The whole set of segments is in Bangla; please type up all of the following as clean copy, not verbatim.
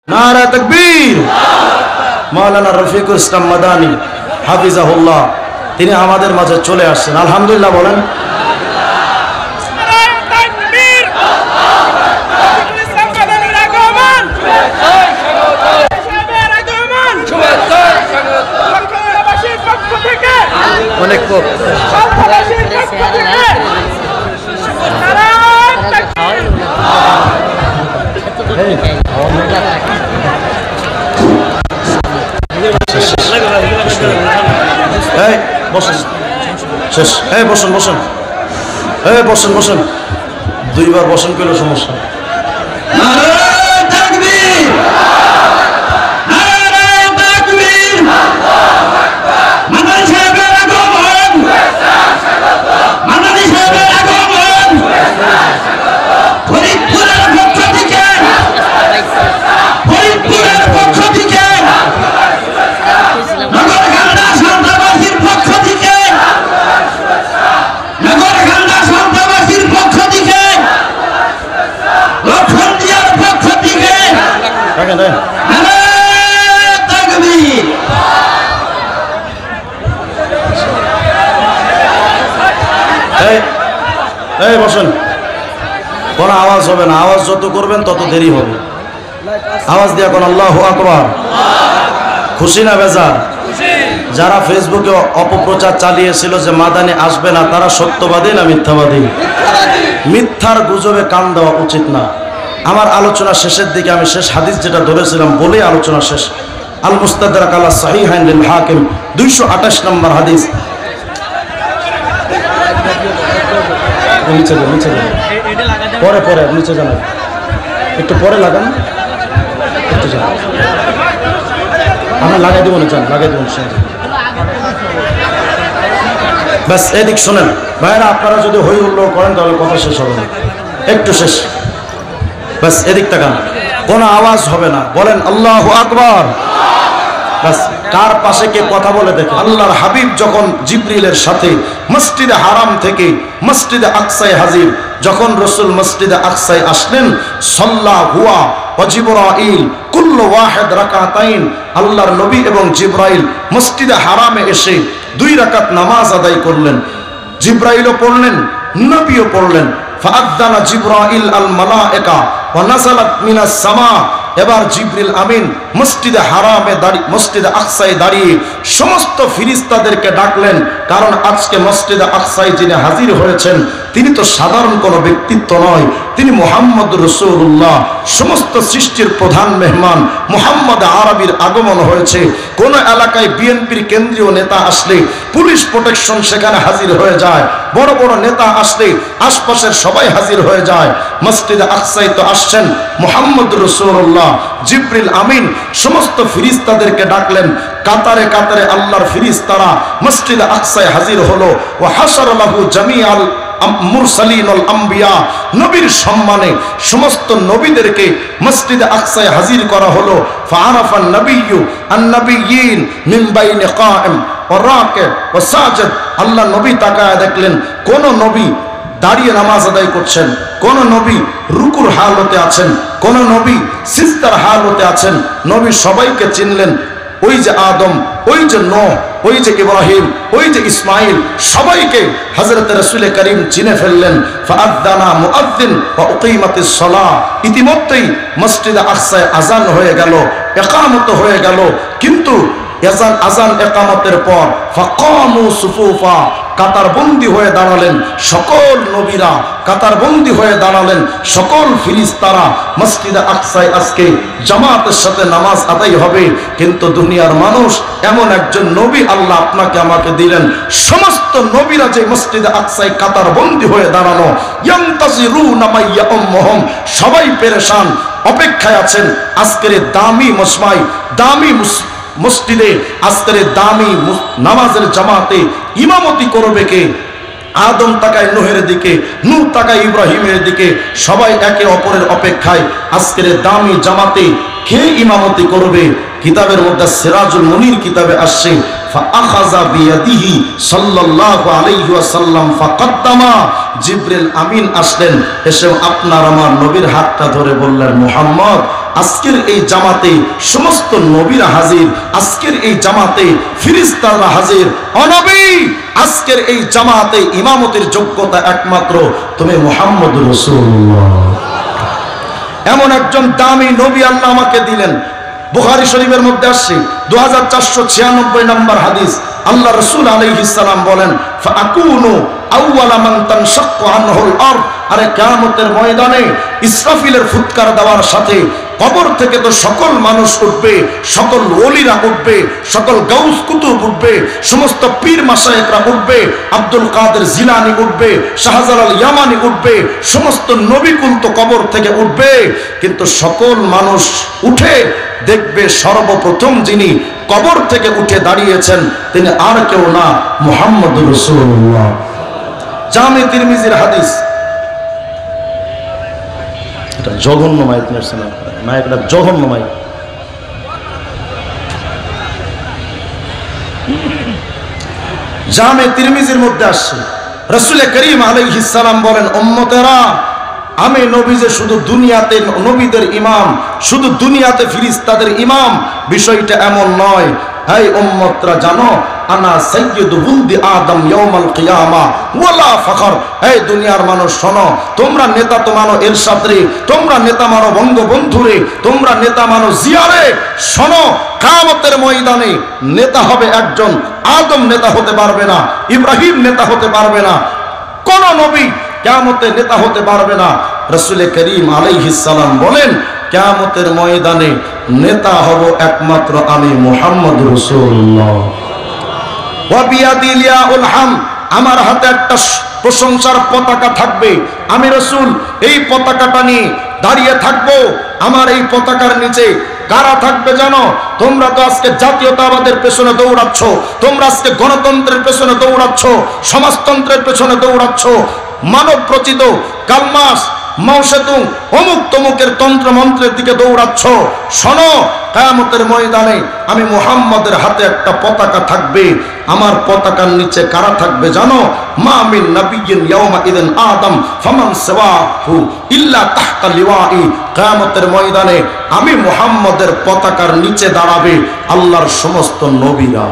নারা তাকবীর। মাওলানা রফিকুল ইসলাম মাদানী হাফিজাহুল্লাহ তিনি আমাদের মাঝে চলে আসছেন। আলহামদুলিল্লাহ বলেন। অনেক বসেন বসেন বসেন বসেন, দুইবার বসেন পেল সমস্যা। বসেন, কোন আওয়াজ হবে না, আওয়াজ যত করবেন তত দেরি হবে। আওয়াজ দিয়া কোন আল্লাহু আকবার। খুশি না বেজার? যারা ফেসবুকে অপপ্রচার চালিয়েছিল যে মাদানি আসবে না, তারা সত্যবাদী না মিথ্যাবাদী? মিথ্যার গুজবে কান দেওয়া উচিত না। আমার আলোচনা শেষের দিকে আমি শেষ হাদিস যেটা ধরেছিলাম বলেই আলোচনা শেষ। আল মুস্তাদরাক আলা সাহিহাইন লিল হাকিম 228 নম্বর হাদিস। নিচে যান, নিচে যান, পরে পরে নিচে যান, একটু পরে লাগান, একটু যান, আমি লাগাই দেবো না, যান লাগাই দেবো। ব্যাস এদিক শোনেন ভাইরা, আপনারা যদি হই হুল্লোড় করেন তাহলে কথা শেষ হবে না, একটু শেষ। ব্যাস এদিক তাকান, কোনো আওয়াজ হবে না, বলেন আল্লাহু আকবার। ব্যাস কার পাশে কে কথা বলে দেখে। আল্লাহর হাবিব যখন জিবরিলের সাথে মসজিদে হারাম থেকে মসজিদে আকসায় হাজির, যখন রসুল মসজিদে আকসায় আসলেন, সাল্লা হুয়া ওয়া জিবরাইল কুল্লু ওয়াহিদ রাকাতাইন, আল্লাহর নবী এবং জিবরাইল মসজিদে হারামে এসে 2 রাকাত নামাজ আদায় করলেন। জিবরাইলও পড়লেন, নবীও পড়লেন। ফাআযানা জিবরাইল আল মালায়েকা ওয়া নাযালাত মিনাস সামা। এবার জিবরিল আমিন মসজিদে হারামে দাঁড়িয়ে, মসজিদে আকসায় দাঁড়িয়ে সমস্ত ফেরেশতাদেরকে ডাকলেন, কারণ আজকে মসজিদে আকসায় যিনি হাজির হয়েছেন তিনি তো সাধারণ কোনো ব্যক্তিত্ব নয়, তিনি মুহাম্মদ রাসূলুল্লাহ, সমস্ত সৃষ্টির প্রধান মেহমান মুহাম্মদ আরবির আগমন হয়েছে। কোন এলাকায় বিএনপির কেন্দ্রীয় নেতা আসলে পুলিশ প্রোটেকশন সেখানে হাজির হয়ে যায়, বড় বড় নেতা আসলে আশপাশের সবাই হাজির হয়ে যায়। মসজিদে আকসায় তো আসছেন মুহাম্মদ রাসূলুল্লাহ। জিবরিল আমিন সমস্ত ফেরেশতাদেরকে ডাকলেন, কাতারে কাতারে আল্লাহর ফেরেশতারা মসজিদে আকসায় হাজির হলো। ওয়া হাশারা লাহু জামিআল মুরসালিন ওয়াল আম্বিয়া, নবীর সম্মানে সমস্ত নবীদেরকে মসজিদে আকসায় হাজির করা হলো। ফাআরাফান নবিয়্যু আন নবিয়্যিন মিন বাইনি কায়েম ওয়া রাকি ওয়া সাজিদ। আল্লাহ নবী তাকায় দেখলেন কোন নবী দাঁড়িয়ে নামাজ আদায় করছেন, কোন নবী রুকুর হালতে আছেন, কোন নবী সিজদার হালতে আছেন। নবী সবাইকে চিনলেন, ওই যে আদম, ওই যে নূহ, ওই যে ইব্রাহিম, ওই যে ইসমাইল, সবাইকে হযরত রাসূল করিম চিনে ফেললেন। ফাআযানা মুআযযিন ওয়া উকিমাতিস সালাহ। ইতিমধ্যেই মসজিদে আকসায় আযান হয়ে গেল, ইকামত হয়ে গেল। কিন্তু আযান ইকামতের পর ফাকামু সুফুফা, কাতারবন্দি হয়ে দাঁড়ালেন সকল নবীরা, কাতারবন্দি হয়ে দাঁড়ালেন সকল ফেরেশতারা। মসজিদে আকসায় আজকে জামাতের সাথে নামাজ আদায় হবে, কিন্তু দুনিয়ার মানুষ এমন একজন নবী আল্লাহ আপনাকে আমাকে দিলেন, সমস্ত নবীরা যে মসজিদে আকসায় কাতারবন্দি হয়ে দাঁড়ানো, ইয়ান্তাজিরুনা মাইয়া উম্মুহুম, সবাই পেরেশান, অপেক্ষায় আছেন আজকের দামি মসমাই, দামি মসজিদে আজকের দামি নামাজের জামাতে ইমামতি করবে কে? আদম তাকায় নূহের দিকে, নূহ তাকায় ইব্রাহিমের দিকে, সবাই একে অপরের অপেক্ষায় আজকের দামি জামাতে কে ইমামতি করবে? কিতাবের মধ্যে সিরাজুল মুনির কিতাবে আসছে, ফাআখাযা বিয়াদিহি সাল্লাল্লাহু আলাইহি ওয়াসাল্লাম ফাকাদ্দামা। জিবরিল আমিন আসলেন, এসে আপনার আমার নবীর হাতটা ধরে বললেন, মুহাম্মদ আজকের এই জামাতে সমস্ত নবীরা হাজির, আজকের এই জামাতে ফেরেশতারা হাজির। ও নবী, আজকের এই জামাতে ইমামতের যোগ্যতা একমাত্র তুমি মুহাম্মদুর রাসূলুল্লাহ। এমন একজন দামি নবী আল্লাহ আমাকে দিলেন। বুখারী শরীফের মধ্যে আসছে 2496 নম্বর হাদিস। আল্লাহ রাসূল আলাইহিস সালাম বলেন, ফাআকুনু আউওয়ালা মান তানশাক্কু আনহুল আরদ। আরে কিয়ামতের ময়দানে ইসরাফিলের ফুৎকার দেওয়ার সাথে কবর থেকে তো সকল মানুষ উঠবে, সকল ওলিরা উঠবে, সকল গাউস কুতুব উঠবে, সমস্ত পীর মাশায়েখরা উঠবে, আব্দুল কাদের জিলানী উঠবে, শাহজালাল ইয়ামানি উঠবে, সমস্ত নবীকুল তো কবর থেকে উঠবে। কিন্তু সকল মানুষ উঠে দেখবে সর্বপ্রথম যিনি কবর থেকে উঠে দাঁড়িয়েছেন তিনি আর কেউ না, মুহাম্মদুর রাসূলুল্লাহ। জামে তিরমিজির হাদিস। এটা জঘন্য মাইক নিয়েছেন, মাইকটা জঘন্য মাইক। জামে তিরমিজির মধ্যে আসছে, রাসূল করিম আলাইহিস সালাম বলেন, উম্মতেরা, আমি নবী যে শুধু দুনিয়াতে নবীদের ইমাম, শুধু দুনিয়াতে ফেরেশতাদের ইমাম, বিষয়টা এমন নয়। হে উম্মতরা, জানো আনা সাইয়্যিদু ওয়ালদি আদম ইয়াউমাল কিয়ামা ওয়ালা ফখর। হে দুনিয়ার মানুষ শোনো, তোমরা নেতা তো মানো এরশাদ রে, তোমরা নেতা মানো বঙ্গবন্ধু রে, তোমরা নেতা মানো জিয়া রে। শোনো, কিয়ামতের ময়দানে নেতা হবে একজন, আদম নেতা হতে পারবে না, ইব্রাহিম নেতা হতে পারবে না, কোন নবী কিয়ামতে নেতা হতে পারবে না। রাসূল করিম আলাইহিস সালাম বলেন, কিয়ামতের ময়দানে নেতা হব একমাত্র আমি, মুহাম্মদুর রাসূলুল্লাহ। ওয়া বিয়াদিল ইয়াউল হাম, আমার হাতে একটা প্রশংসার পতাকা থাকবে, আমি রাসূল এই পতাকাটা নিয়ে দাঁড়িয়ে থাকবো। আমার এই পতাকার নিচে কারা থাকবে জানো? তোমরা তো আজকে জাতীয়তাবাদের পেছনে দৌড়াচ্ছ, তোমরা আজকে গণতন্ত্রের পেছনে দৌড়াচ্ছ, সমাজতন্ত্রের পেছনে দৌড়াচ্ছ, মানব প্রচিত কালমাস মাওসেতুং অমুক তমুকের তন্ত্র মন্ত্রের দিকে দৌড়াচ্ছ। শোনো, কিয়ামতের ময়দানে আমি মুহাম্মদের হাতে একটা পতাকা থাকবে। আমার পতাকার নিচে কারা থাকবে জানো? মা মিন নাবিয়্যিন ইয়াউমা ইযিন আদম ফামান সিওয়াহু ইল্লা তাহতা লিওয়াই। কিয়ামতের ময়দানে আমি মুহাম্মদের পতাকার নিচে দাঁড়াবে আল্লাহর সমস্ত নবীরা।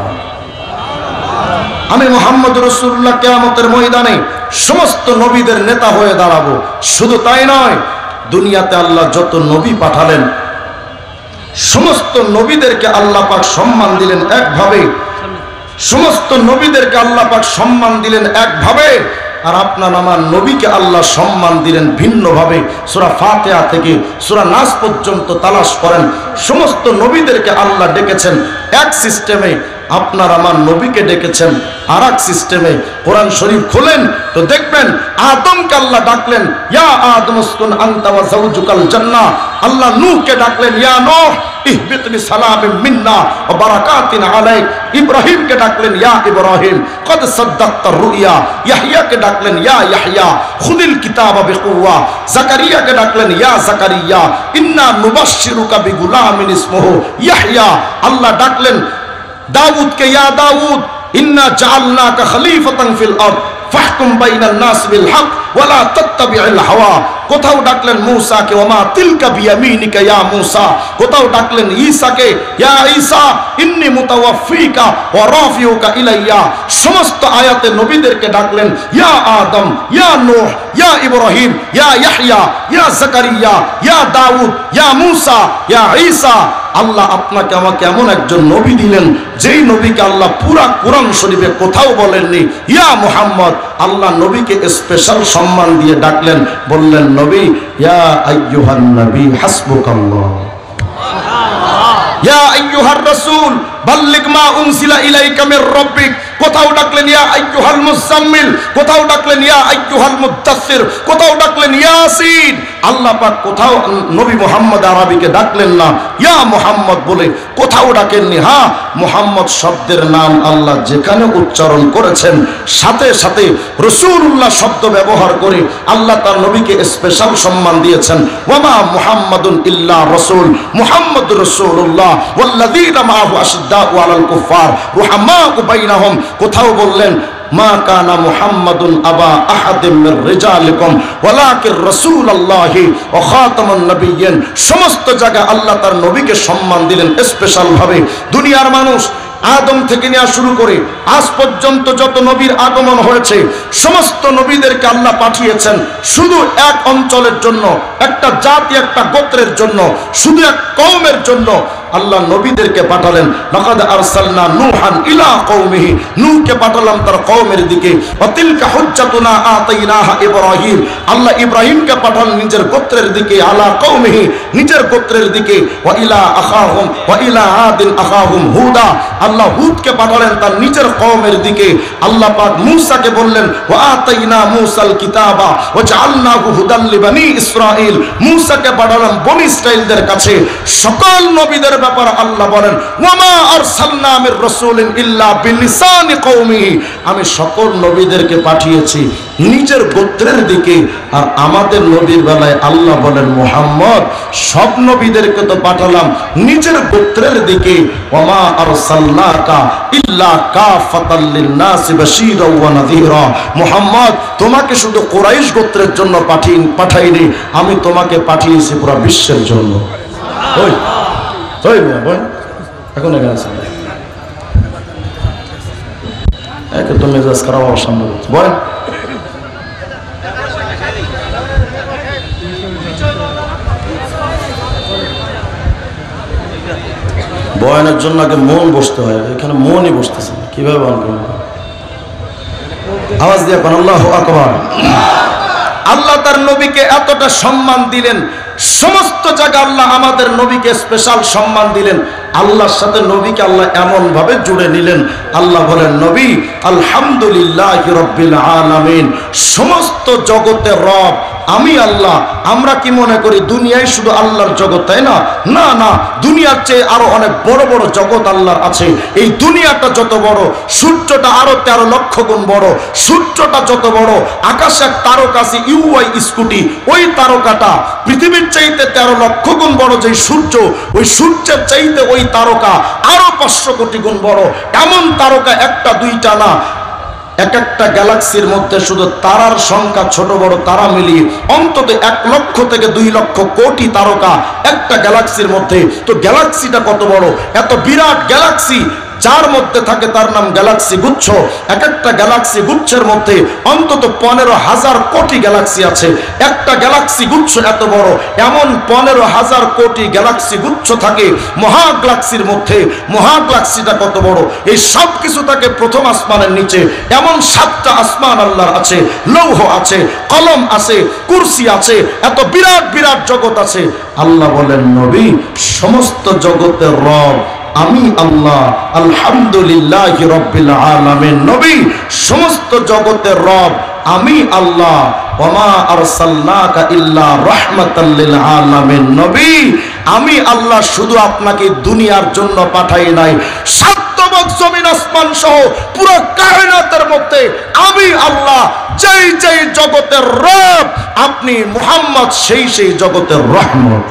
আমি মুহাম্মদ রাসূলুল্লাহ কিয়ামতের ময়দানে সমস্ত নবীদের নেতা হয়ে দাঁড়াবো। শুধু তাই নয়, দুনিয়াতে আল্লাহ যত নবী পাঠালেন সমস্ত নবীদেরকে আল্লাহ পাক সম্মান দিলেন একভাবে, সমস্ত নবীদেরকে আল্লাহ পাক সম্মান দিলেন একভাবে, আর আপনার আমার নবীকে আল্লাহ সম্মান দিলেন ভিন্নভাবে। সূরা ফাতিহা থেকে সূরা নাস পর্যন্ত তালাশ করেন, সমস্ত নবীদেরকে আল্লাহ ডেকেছেন এক সিস্টেমে, আপনার আমার নবীকে ডেকেছেন আর এক সিস্টেমে। কোরআন শরীফ খোলেন তো দেখবেন আদমকে আল্লাহ ডাকলেন, ইয়া আদম উসকুন আনতা ওয়া যাওজুকাল জান্নাহ। আল্লাহ নূহকে ডাকলেন, ইয়া নূহ ইহবিত বিসালামিন মিন্না ওয়া বারাকাতিন আলাইক। ইব্রাহিমকে ডাকলেন, ইয়া ইব্রাহিম কদ সাদ্দাকতার রুইয়া। ইয়াহইয়াকে ডাকলেন, ইয়া ইয়াহইয়া খুদিল কিতাবা বিকুওয়া। জাকারিয়াকে ডাকলেন, ইয়া জাকারিয়া ইন্না নুবাশশিরুকা বিগুলামিন ইসমুহু ইয়াহইয়া। আল্লাহ ডাকলেন দাউদকে, ইয়া দাউদ ইন্না জাআলনাকা খলিফাতান ফিল আরদ ফাহকুম বাইনান নাস বিল হক ওয়া লা তাত্তাবি'ল হাওয়া। কোথাও ডাকলেন মূসাকে, ওয়া মা তিলকা বিয়ামিনিকা ইয়া মূসা। কোথাও ডাকলেন ঈসাকে, ইয়া ঈসা ইন্নী মুতাওয়াফফিকা ওয়া রাফিউকা ইলাইয়া। সমস্ত আয়াতে নবীদেরকে ডাকলেন, ইয়া আদম, ইয়া নূহ, ইয়া ইব্রাহিম, ইয়া ইয়াহইয়া, ইয়া জাকারিয়া, ইয়া দাউদ, ইয়া মূসা, ইয়া ঈসা। আল্লাহ আপনাকে আমাকে এমন একজন নবী দিলেন যেই নবীকে আল্লাহ পুরা কোরআন শরীফে কোথাও বলেননি, ইয়া মুহাম্মদ। আল্লাহ নবীকে স্পেশাল সম্মান দিয়ে ডাকলেন, বললেন, নবী ইয়া আইয়ুহান নবী হাসবুকাল্লাহ, ইয়া আইয়ুহার রাসূল বাল্লিগ মা উনসিলা ইলাইকা মির রাব্বিক। কোথাও ডাকলেন ইয়া আইয়ুহাল মুজাম্মিল, কোথাও ডাকলেন ইয়া আইয়ুহাল মুদাসসির, কোথাও ডাকলেন ইয়াসিন। আল্লাহ পাক কোথাও নবী মুহাম্মদ আরবিকে ডাকলেন না, ইয়া মুহাম্মদ বলে কোথাও ডাকেননি। হ্যাঁ, মুহাম্মদ শব্দের নাম আল্লাহ যেখানে উচ্চারণ করেছেন সাথে সাথে রাসূলুল্লাহ শব্দ ব্যবহার করে আল্লাহ তার নবীকে স্পেশাল সম্মান দিয়েছেন। ওয়ামা মুহাম্মাদুন ইল্লা রাসূল, মুহাম্মদুর রাসূলুল্লাহ ওয়াল্লাযীনা মাআহু আশিদ্দাউ আলাল কুফার রুহামাউ বাইনাহুম। কোথাও বললেন মা কানা মুহাম্মাদুন আবা আহাদিম মির রিজালিকুম ওয়ালাকিন রাসূলুল্লাহি ওয়া খাতামুন নবিয়্যিন। সমস্ত জায়গায় আল্লাহ তার নবীকে সম্মান দিলেন স্পেশাল ভাবে। দুনিয়ার মানুষ আদম থেকে নিয়ে শুরু করে আজ পর্যন্ত যত নবীর আগমন হয়েছে, সমস্ত নবীদেরকে আল্লাহ পাঠিয়েছেন শুধু এক অঞ্চলের জন্য, একটা জাতি, একটা গোত্রের জন্য, শুধু এক কওমের জন্য আল্লাহ নবীদেরকে পাঠালেন। লাকাদ আরসালনা নূহান ইলা কওমিহি, নূহকে পাঠালাম তার কওমের দিকে। ওয়া তিলকা হুজ্জাতুনা আতাইনাহা ইব্রাহিম, আল্লাহ ইব্রাহিমকে পাঠালেন নিজের গোত্রের দিকে, আলা কওমিহি, নিজের গোত্রের দিকে। ওয়া ইলা আখাহুম ওয়া ইলা আদিন আখাহুম হুদা, আল্লাহ হুদকে পাঠালেন তার নিজের কওমের দিকে। আল্লাহ পাক মূসাকে বললেন ওয়া আতাইনা মূসাল কিতাবা ওয়া জাআলনাহু হুদাল লিবানি ইসরাঈল, মূসাকে পাঠালাম বনি ইসরাঈলদের কাছে। সকল নবীদের ব্যাপারে আল্লাহ বলেন ওয়ামা আরসালনা মির রাসূলিন ইল্লা বিলিসানি কওমিহি, আমি সকল নবীদেরকে পাঠিয়েছি নিজের গোত্রের দিকে। আর আমাদের নবীর বেলায় আল্লাহ বলেন মুহাম্মদ সব নবীদেরকে তো পাঠালাম নিজের গোত্রের দিকে। ওয়ামা আরসালনাকা ইল্লা কাফাতাল লিন-নাসি বাশীরা ওয়া নাযীরা, মুহাম্মদ তোমাকে শুধু কুরাইশ গোত্রের জন্য পাঠাইনি, আমি তোমাকে পাঠিয়েছি পুরো বিশ্বের জন্য। ওই ওই বোন এখন এখানে আছে একদম মেজাজ খারাপ হওয়ার সামনে বলেন। বয়ানের জন্য আগে মন বসতে হয়, এখানে মনই বসতেছে না, কিভাবে বয়ান করবো? আওয়াজ দিয়ে কোন আল্লাহু আকবার। আল্লাহ তার নবীকে এতটা সম্মান দিলেন, সমস্ত জায়গায় আল্লাহ আমাদের নবীকে স্পেশাল সম্মান দিলেন। আল্লাহর সাথে নবীকে আল্লাহ এমন ভাবে জুড়ে নিলেন। আল্লাহ বলেন নবী আলহামদুলিল্লাহি রাব্বিল আলামিন, সমস্ত জগতের রব আমি আল্লাহ। আমরা কি মনে করি দুনিয়ায় শুধু আল্লাহর জগৎ, তাই না? না না, দুনিয়ার চেয়ে আরো অনেক বড় বড় জগৎ আল্লাহর আছে। এই দুনিয়াটা যত বড়, সূর্যটা আরো 13 লক্ষ গুণ বড়। সূর্যটা যত বড়, আকাশে এক তারকা আছে ইউআই স্কুটি, ওই তারকাটা পৃথিবীর চাইতে 13 লক্ষ গুণ বড়। যে সূর্য, ওই সূর্যের চাইতে ওই তারকা আরো 500 কোটি গুণ বড়। এমন তারকা একটা দুইটা না, এক একটা গ্যালাক্সির মধ্যে শুধু তারার সংখ্যা ছোট বড় তারা মিলিয়ে অন্তত 1 লক্ষ থেকে 2 লক্ষ কোটি তারকা একটা গ্যালাক্সির মধ্যে। তো গ্যালাক্সিটা কত বড়, এত বিরাট গ্যালাক্সি যার মধ্যে থাকে তার নাম গ্যালাক্সি গুচ্ছ। এক একটা গ্যালাক্সি গুচ্ছের মধ্যে অন্তত 15,000 কোটি গ্যালাক্সি আছে। একটা গ্যালাক্সি গুচ্ছ এত বড়, এমন 15,000 কোটি গ্যালাক্সি গুচ্ছ থাকে মহাগ্যালাক্সির মধ্যে। মহাগ্যালাক্সিটা কত বড়, এই সব কিছু থাকে প্রথম আসমানের নিচে। এমন 7টা আসমান আল্লাহর আছে, লৌহ আছে, কলম আছে, কুরসি আছে, এত বিরাট বিরাট জগৎ আছে। আল্লাহ বলেন নবী সমস্ত জগতের রব আমি আল্লাহ, আলহামদুলিল্লাহি রাব্বিল আলামিন। নবী সমস্ত জগতের রব আমি আল্লাহ, ওয়ামা আরসালনাকা ইল্লা রাহমাতাল লিল আলামিন। নবী আমি আল্লাহ শুধু আপনাকে দুনিয়ার জন্য পাঠাই নাই, সাতবক জমিন আসমান সহ পুরো কায়নাতের মধ্যে আমি আল্লাহ যেই যেই জগতের রব, আপনি মুহাম্মদ সেই সেই জগতের রহমত।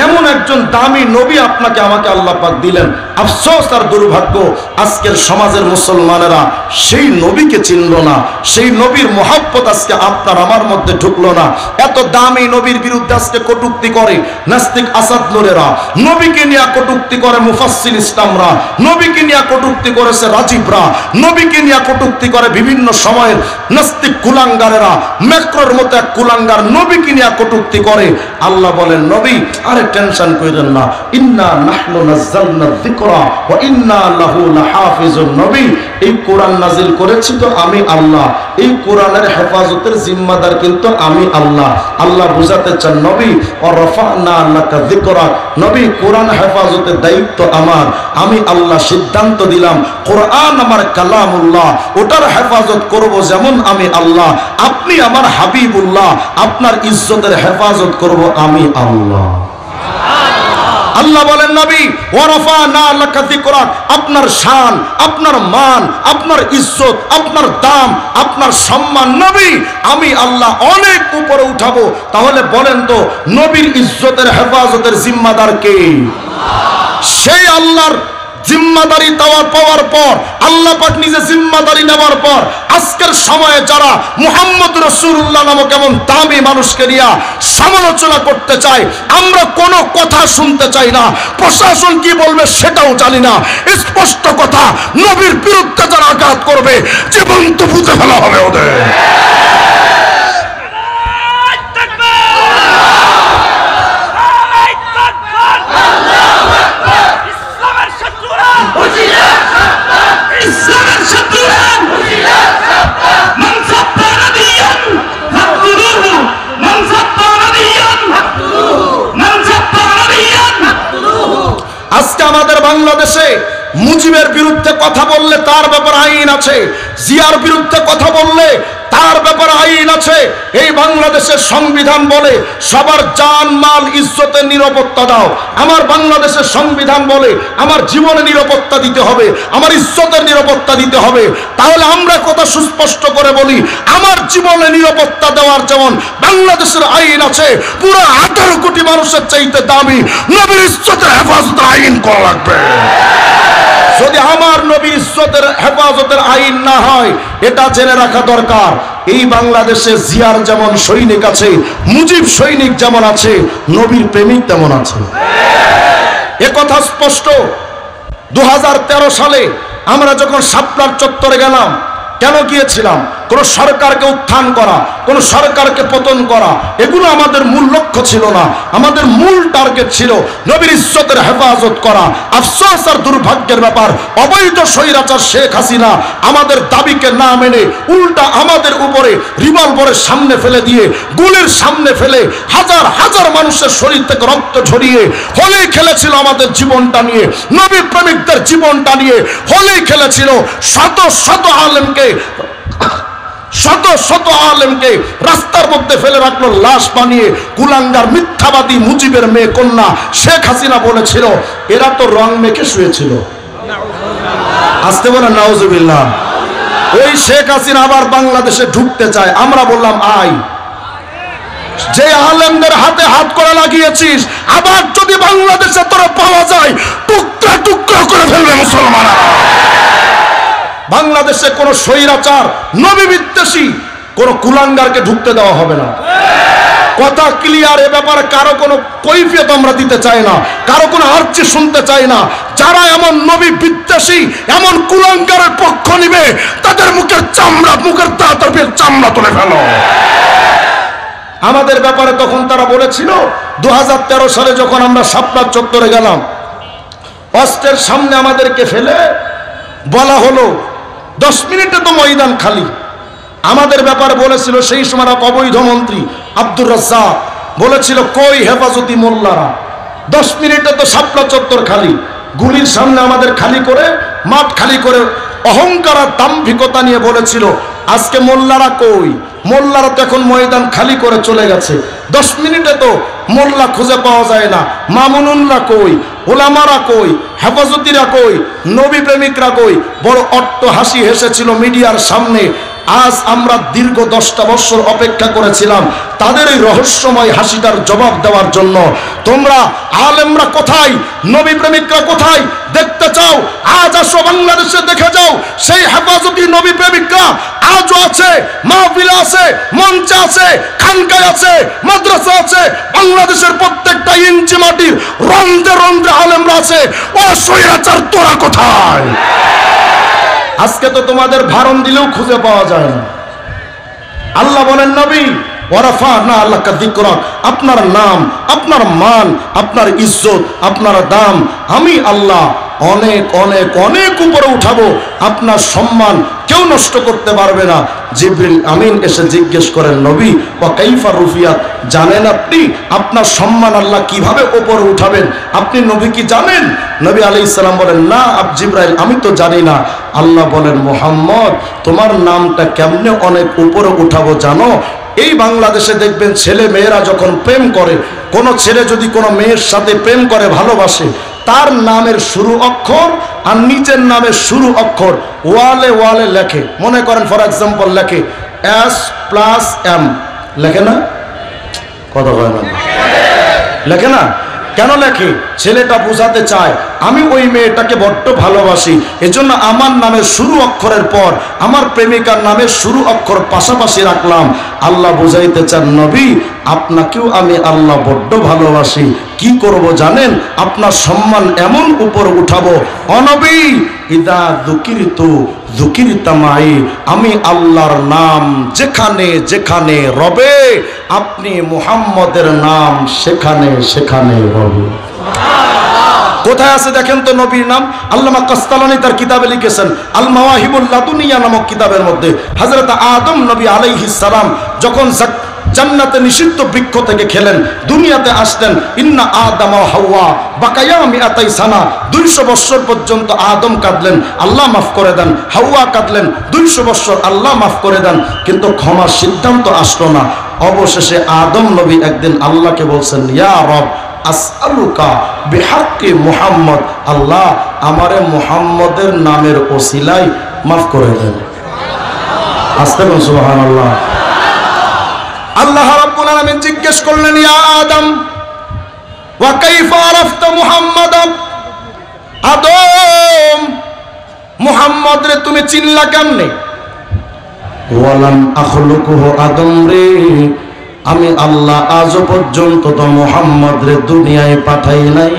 এমন একজন দামি নবী আপনাকে আমাকে আল্লাহ পাক দিলেন। আফসোস আর দুর্ভাগ্য, আজকের সমাজের মুসলমানেরা সেই নবীকে চিনল না, সেই নবীর মহব্বত আজকে আপনার আমার মধ্যে ঢুকলো না। এত দামি নবীর বিরুদ্ধে আজকে কটূক্তি করে নাস্তিক আসাদ নূরেরা, নবীকে নিয়ে কটূক্তি করে মুফাসসির ইসলামরা, নবীকে নিয়ে কটূক্তি করেছে রাজীবরা, নবীকে নিয়ে কটূক্তি করে বিভিন্ন সময়ের নাস্তিক কুলাঙ্গারেরা। ম্যাক্রোর মতো এক কুলাঙ্গার নবীকে নিয়ে কটূক্তি করে। আল্লাহ বলেন নবী আরে টেনশন করেন না, ইন্না নাহনু নাযালনা যিকরা ওয়া ইন্না লাহু লাহাফিজুন। নবী এই কোরআন নাজিল করেছি তো আমি আল্লাহ, এই কোরআনের হেফাজতের জিম্মাদার কিন্তু আমি আল্লাহ। আল্লাহ বুঝাতে চান নবী ওয়া রাফা'না লাকা যিকরাক, নবী কোরআন হেফাজতের দায়িত্ব আমার, আমি আল্লাহ সিদ্ধান্ত দিলাম কোরআন আমার কালামুল্লাহ, ওটার হেফাজত করব যেমন আমি আল্লাহ, আপনি আমার হাবিবুল্লাহ, আপনার ইজ্জতের হেফাজত করব আমি আল্লাহ। আল্লাহ বলেন নবী ওয়ারাফা'না লাকা যিকরাক, আপনার শান, আপনার মান, আপনার ইজ্জত, আপনার দাম, আপনার সম্মান নবী আমি আল্লাহ অনেক উপরে উঠাবো। তাহলে বলেন তো নবীর ইজ্জতের হেফাজতের জিম্মাদার কে? সেই আল্লাহর জিম্মাদারি পাওয়ার পর, আল্লাহ পাক নিজে জিম্মাদারি নেওয়ার পর আজকের সময়ে যারা মুহাম্মদ রাসূলুল্লাহ নামক এমন দামি মানুষকে নিয়ে সমালোচনা করতে চায়, আমরা কোনো কথা শুনতে চাই না। প্রশাসন কি বলবে সেটাও জানি না। স্পষ্ট কথা, নবীর বিরুদ্ধে যারা আঘাত করবে জীবন্ত বুঝে ফেলা হবে ওদের। আজকে আমাদের বাংলাদেশে মুজিবের বিরুদ্ধে কথা বললে তার ব্যাপারে আইন আছে, জিয়ার বিরুদ্ধে কথা বললে তার ব্যাপারে আইন আছে। এই বাংলাদেশের সংবিধান বলে সবার জান মাল ইজ্জতের নিরাপত্তা দাও। আমার বাংলাদেশের সংবিধান বলে আমার জীবনে নিরাপত্তা দিতে হবে, আমার ইজ্জতের নিরাপত্তা দিতে হবে। তাহলে আমরা কথা সুস্পষ্ট করে বলি, আমার জীবনে নিরাপত্তা দেওয়ার যেমন বাংলাদেশের আইন আছে, পুরো 18 কোটি মানুষের চাইতে দামি নবীর ইজ্জতের হেফাজতের আইন করা লাগবে। যদি আমার নবীর ইজ্জতের হেফাজতের আইন না হয়, এটা জেনে রাখা দরকার, এই বাংলাদেশে জিয়ার যেমন সৈনিক আছে, মুজিব সৈনিক যেমন আছে, নবীর প্রেমিক তেমন আছে। এ কথা স্পষ্ট। 2013 সালে আমরা যখন শাপলার চত্বরে গেলাম, কেন গিয়েছিলাম? কোন সরকারকে উত্থান করা, কোন সরকারকে পতন করা, এগুলো আমাদের মূল লক্ষ্য ছিল না। আমাদের মূল টার্গেট ছিল নবীর ইজ্জতের হেফাজত করা। আফসোস আর দুর্ভাগ্যের ব্যাপার, অবৈধ স্বৈরাচার শেখ হাসিনা আমাদের দাবিকে না মেনে উল্টা আমাদের উপরে রিভলভারের সামনে ফেলে দিয়ে, গুলির সামনে ফেলে হাজার হাজার মানুষের শরীর থেকে রক্ত ঝরিয়ে হোলি খেলেছিল আমাদের জীবনটা নিয়ে, নবী প্রেমিকদের জীবনটা নিয়ে হোলি খেলেছিল। শত শত আলেমকে রাস্তার মধ্যে ফেলে রাখলো লাশ বানিয়ে। কুলাঙ্গার মিথ্যাবাদী মুজিবের মেয়ে কন্যা শেখ হাসিনা বলেছিল এরা তো রং মেখে শুয়েছিল। আসতে বলে নাউজুবিল্লাহ। ওই শেখ হাসিনা আবার বাংলাদেশে ঢুকতে চায়। আমরা বললাম আই, যে আলেমদের হাতে হাত করে লাগিয়েছিস, আবার যদি বাংলাদেশে তোরা পাওয়া যায় টুকরা টুকরা করে ফেলবে মুসলমানরা। বাংলাদেশে কোন স্বৈরাচার নবী বিদ্বেষী কোন কুলাঙ্গারকে ঢুকতে দেওয়া হবে না। কথা ক্লিয়ার। এ ব্যাপারে কারো কোনো কৈফিয়ত আমরা দিতে চাই না, কারো কোনো আর্জি শুনতে চাই না। যারা এমন নবী বিদ্বেষী, এমন কুলাঙ্গারের পক্ষ নিবে, তাদের মুখের চামড়া, মুখের দাঁতের চামড়া তুলে ফেলো। আমাদের ব্যাপারে তখন তারা বলেছিল, 2013 সালে যখন আমরা শাপলার চত্বরে গেলাম, অস্ত্রের সামনে আমাদেরকে ফেলে বলা হলো 10 মিনিটে তো ময়দান খালি। আমাদের ব্যাপারে বলেছিল সেই সময় অবৈধ মন্ত্রী আব্দুর রাজ্জাক বলেছিল, কই হেফাজতি মোল্লারা, 10 মিনিটে তো শাপলা চত্বর খালি। গুলির সামনে আমাদের খালি করে, মাঠ খালি করে অহংকার আর দাম্ভিকতা নিয়ে বলেছিল আজকে মোল্লারা কই? মোল্লারা তো এখন ময়দান খালি করে চলে গেছে। 10 মিনিটে তো মোল্লা খুঁজে পাওয়া যায় না। মামুনুনরা কই? ওলামারা কই? হেফাজতিরা কই? নবী প্রেমিকরা কই? বড় অট্ট হাসি হেসেছিল মিডিয়ার সামনে। আজ আমরা দীর্ঘ 10টা বছর অপেক্ষা করেছিলাম তাদের এই রহস্যময় হাসিটার জবাব দেওয়ার জন্য। তোমরা আলেমরা কোথায়? নবী প্রেমিকরা কোথায়? দেখতে চাও? আজ আসো বাংলাদেশে দেখে যাও। সেই হেফাজতি নবী প্রেমিকরা আজও আছে, মাহফিলে আছে, মঞ্চে আছে, খানকায় আছে, মাদ্রাসা আছে। বাংলাদেশের প্রত্যেকটা ইঞ্চি মাটির রন্ধ্রে রন্ধ্রে আলেমরা আছে। ও স্বৈরাচার তোরা কোথায়? আজকে তো তোমাদের ভারণ দিলেও খুঁজে পাওয়া যায় না। আল্লাহ বলেন নবী ওয়ারাফানা আল্লাহকা যিকরাক, আপনার নাম, আপনার মান, আপনার ইজ্জত, আপনার দাম আমি আল্লাহ অনেক অনেক অনেক উপরে উঠাবো। আপনার সম্মান কেউ নষ্ট করতে পারবে না। জিবরিল আমিন এসে জিজ্ঞেস করেন, নবী ওয়া কাইফা রুফিয়াত, জানেন আপনি আপনার সম্মান আল্লাহ কিভাবে উপরে উঠাবেন? আপনি নবী কি জানেন? নবী আলাইহিস সালাম বলেন, না জিবরাইল, আমি তো জানি না। আল্লাহ বলেন, মুহাম্মদ তোমার নামটা কেমনে অনেক উপরে উঠাবো জানো? এই বাংলাদেশে দেখবেন ছেলে মেয়েরা যখন প্রেম করে, কোন ছেলে যদি কোনো মেয়ের সাথে প্রেম করে, ভালোবাসে, তার নামের শুরু অক্ষর আর নিজের নামের শুরু অক্ষর ওয়ালে ওয়ালে লেখে। মনে করেন ফর এক্সাম্পল লেখে S+M, লেখে না? কথা বলে না, লেখে না? কেন লেখে? ছেলেটা বোঝাতে চায় আমি ওই মেয়েটাকে বড্ড ভালোবাসি, এজন্য আমার নামের শুরু অক্ষরের পর আমার প্রেমিকার নামের শুরু অক্ষর পাশাপাশি রাখলাম। আল্লাহ বুঝাইতে চান, নবী আপনাকেও আমি আল্লাহ বড্ড ভালোবাসি, কি করব জানেন, আপনার সম্মান এমন উপর উঠাবো, অনবী ইদা যুকিরতু যুকিরতা মাই, আমি আল্লাহর নাম যেখানে যেখানে রবে আপনি মুহাম্মদের নাম সেখানে সেখানে রবে। কোথায় আছে দেখেন তো নবীর নাম? আল্লামা কাসতালানী তার কিতাবে লিখেছেন আল মাওয়াহিবুল লাদুনিয়া নামক কিতাবের মধ্যে, হযরত আদম নবী আলাইহিস সালাম যখন জান্নাতে নিষিদ্ধ বৃক্ষ থেকে খেলেন, দুনিয়াতে আসলেন, ইন্না আদম ওয়া হাওয়া বাকায়া মিআতাই সানা, 200 বছর পর্যন্ত আদম কাঁদলেন, আল্লাহ মাফ করে দেন, হাওয়া কাঁদলেন 200 বছর, আল্লাহ মাফ করে দেন, কিন্তু ক্ষমার সিদ্ধান্ত আসলো না। অবশেষে আদম নবী একদিন আল্লাহকে বলছেন, ইয়া রব আসআলুকা বিহাক্কি মুহাম্মদ, আল্লাহ আমারে মুহাম্মদের নামের ওসিলায় মাফ করে দেন। আস্তে বলুন সুবহানাল্লাহ। আল্লাহ রাব্বুল আলামিন জিজ্ঞেস করলেন, ইয়া আদম ওয়া কাইফা আরাফতা মুহাম্মাদান, আদম মুহাম্মদ রে তুমি চিনলা কেমনে? ওয়ালাম আখলুকুহু, আদম রে আমি আল্লাহ আজ পর্যন্ত তো মুহাম্মদ রে দুনিয়ায় পাঠাই নাই,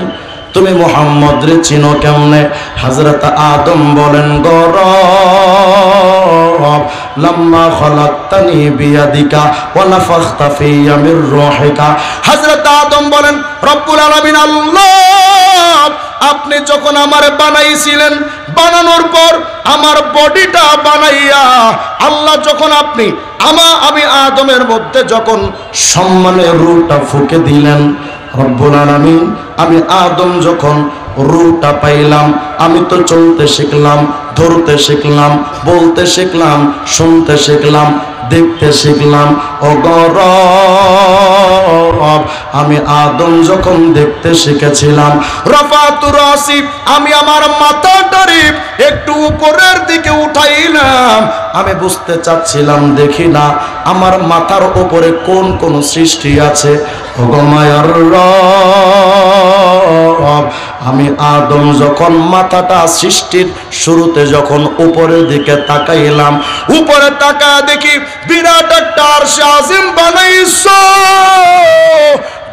তুমি মুহাম্মদ রে চিনো কেমনে? হযরত আদম বলেন, গরব লাম্মা খলাকতানি বিয়াদিকা ওয়া নাফাখতা ফিয়া মির রূহিকা। হযরত আদম বলেন, রব্বুল আলামিন আল্লাহ আপনি যখন আমারে বানাইছিলেন, বানানোর পর আমার বডিটা বানাইয়া আল্লাহ যখন আপনি আমি আদমের মধ্যে যখন সম্মানের রূহটা ফুঁকে দিলেন, রব্বুল আলামিন আমি আদম যখন রূহটা পাইলাম, আমি তো চলতে শিখলাম, ধরতে শিখলাম, বলতে শিখলাম, শুনতে শিখলাম, দেখতে শিখলাম। ও গরব আমি আদম যখন দেখতে শিখেছিলাম, রাফাতু রাসি আমি আমার মাথাটারে একটু উপরের দিকে উঠাইলাম, আমি বুঝতে চাচ্ছিলাম, দেখি না আমার মাথার উপরে কোন কোন সৃষ্টি আছে। ও গো মায়ার রব আমি আদম যখন মাথাটা সৃষ্টির শুরুতে যখন উপরের দিকে তাকাইলাম, উপরে তাকা দেখি বিরাট একটা আরশে আজিম বানাইছো,